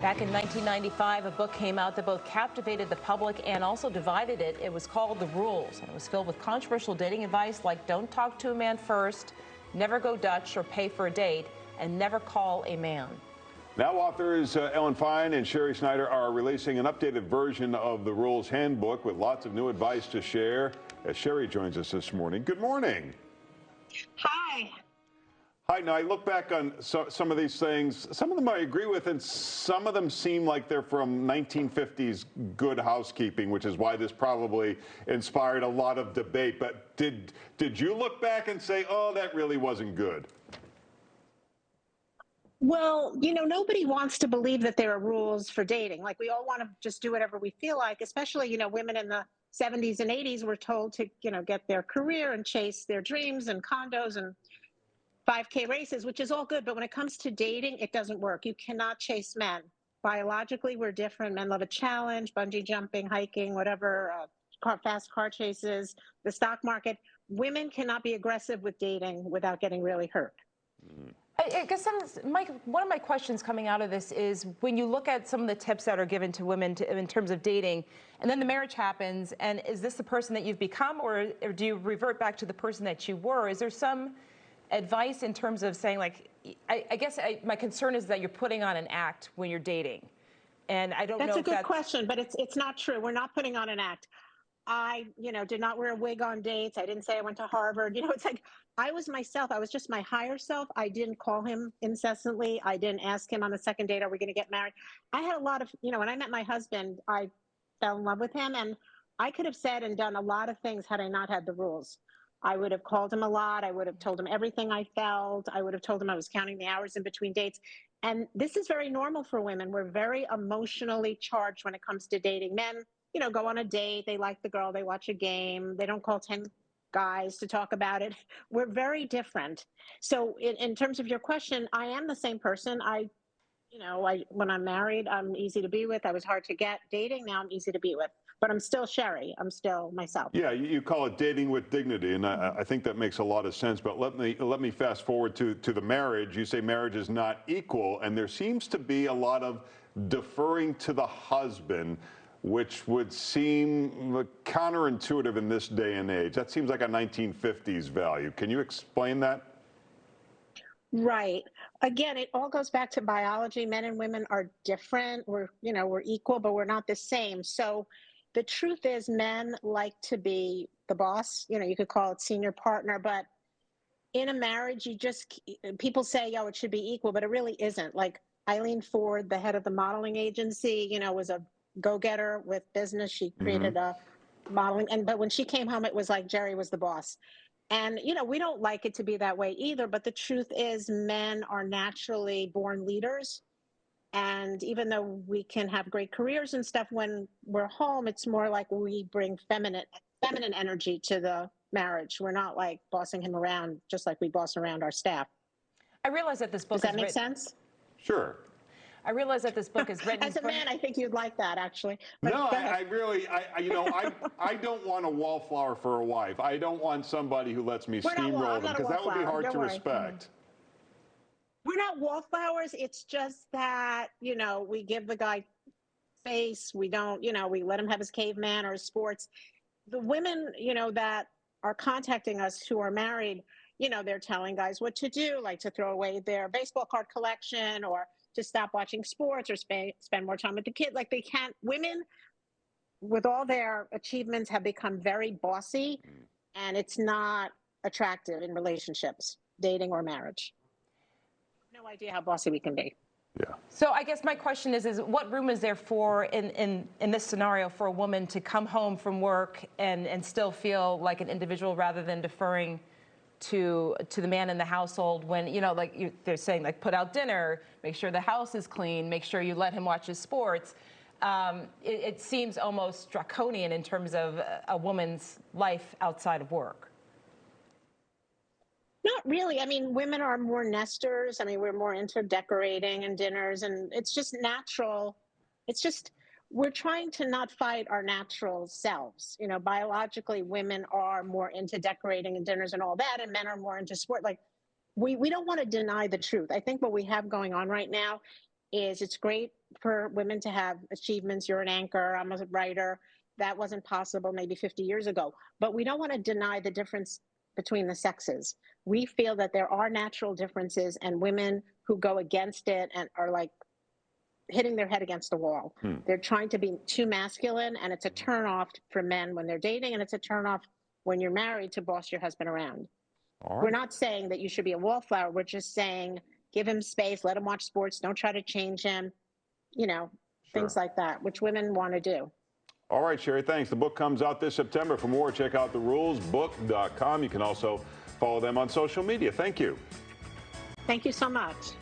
Back in 1995, a book came out that both captivated the public and also divided it. It was called The Rules, and it was filled with controversial dating advice like don't talk to a man first, never go Dutch or pay for a date, and never call a man. Now authors Ellen Fine and Sherry Snyder are releasing an updated version of the Rules Handbook with lots of new advice to share. As Sherry joins us this morning. Good morning. Hi. Hi. Now, I look back on some of these things. Some of them I agree with, and some of them seem like they're from 1950s good housekeeping, which is why this probably inspired a lot of debate. But did you look back and say, oh, that really wasn't good? Well, nobody wants to believe that there are rules for dating. Like, we all want to just do whatever we feel like, especially, women in the 70s and 80s were told to, get their career and chase their dreams and condos and 5K races, which is all good. But when it comes to dating, it doesn't work. You cannot chase men. Biologically, we're different. Men love a challenge, bungee jumping, hiking, whatever, fast car chases, the stock market. Women cannot be aggressive with dating without getting really hurt. I guess one of my questions coming out of this is when you look at some of the tips that are given to women in terms of dating, and then the marriage happens, and is this the person that you've become, or do you revert back to the person that you were? Is there some advice in terms of saying, like, I guess my concern is that you're putting on an act when you're dating, and I don't know if that's a good question, but it's not true. We're not putting on an act. I, did not wear a wig on dates. I didn't say I went to Harvard. It's like I was myself. I was just my higher self. I didn't call him incessantly. I didn't ask him on the second date, are we going to get married? I had a lot of, when I met my husband, I fell in love with him. And I could have said and done a lot of things had I not had the rules. I would have called him a lot. I would have told him everything I felt. I would have told him I was counting the hours in between dates. And this is very normal for women. We're very emotionally charged when it comes to dating. Men, go on a date, they like the girl, they watch a game, they don't call 10 guys to talk about it. We're very different. So in terms of your question, I am the same person. When I'm married, I'm easy to be with. I was hard to get. Dating, now I'm easy to be with. But I'm still Sherry. I'm still myself. Yeah, you call it dating with dignity, and I think that makes a lot of sense. But let me fast forward to the marriage. You say marriage is not equal, and there seems to be a lot of deferring to the husband, which would seem counterintuitive in this day and age. That seems like a 1950s value. Can you explain that? Right. Again, it all goes back to biology. Men and women are different. We're equal, but we're not the same. So the truth is men like to be the boss. You could call it senior partner, but in a marriage, people say, oh, it should be equal, but it really isn't. Like Eileen Ford, the head of the modeling agency, was a go-getter with business. She created a modeling, but when she came home, it was like Jerry was the boss. And, we don't like it to be that way either. But the truth is men are naturally born leaders. And even though we can have great careers and stuff, when we're home, it's more like we bring feminine energy to the marriage. We're not like bossing him around just like we boss around our staff. I realize that this book Does that make sense? Sure. I realize that this book is written. As a man, I think you'd like that, actually. But no, I don't want a wallflower for a wife. I don't want somebody who lets me steamroll them, because that would be hard to respect. We're not wallflowers. It's just that, we give the guy face. We don't, we let him have his caveman or his sports. The women, that are contacting us who are married, they're telling guys what to do, like to throw away their baseball card collection or to stop watching sports or spend more time with the kid. Like, they can't. Women, with all their achievements, have become very bossy, and it's not attractive in relationships, dating or marriage. No idea how bossy we can be. Yeah. So I guess my question is what room is there for in this scenario for a woman to come home from work and still feel like an individual rather than deferring to the man in the household when, they're saying, like, put out dinner, make sure the house is clean, make sure you let him watch his sports. It seems almost draconian in terms of a woman's life outside of work. Not really. I mean, women are more nesters. I mean, we're more into decorating and dinners, and it's just natural. It's just, we're trying to not fight our natural selves. Biologically, women are more into decorating and dinners and all that, and men are more into sport. Like, we don't want to deny the truth. I think what we have going on right now is it's great for women to have achievements. You're an anchor, I'm a writer. That wasn't possible maybe 50 years ago. But we don't want to deny the difference between the sexes. We feel that there are natural differences, and women who go against it and are like hitting their head against the wall. They're trying to be too masculine, and it's a turnoff for men when they're dating, and it's a turnoff when you're married to boss your husband around. All We're right. not saying that you should be a wallflower. We're just saying give him space, let him watch sports, don't try to change him, things like that, which women want to do. All right, Sherry, thanks. The book comes out this September. For more, check out therulesbook.com. You can also follow them on social media. Thank you. Thank you so much.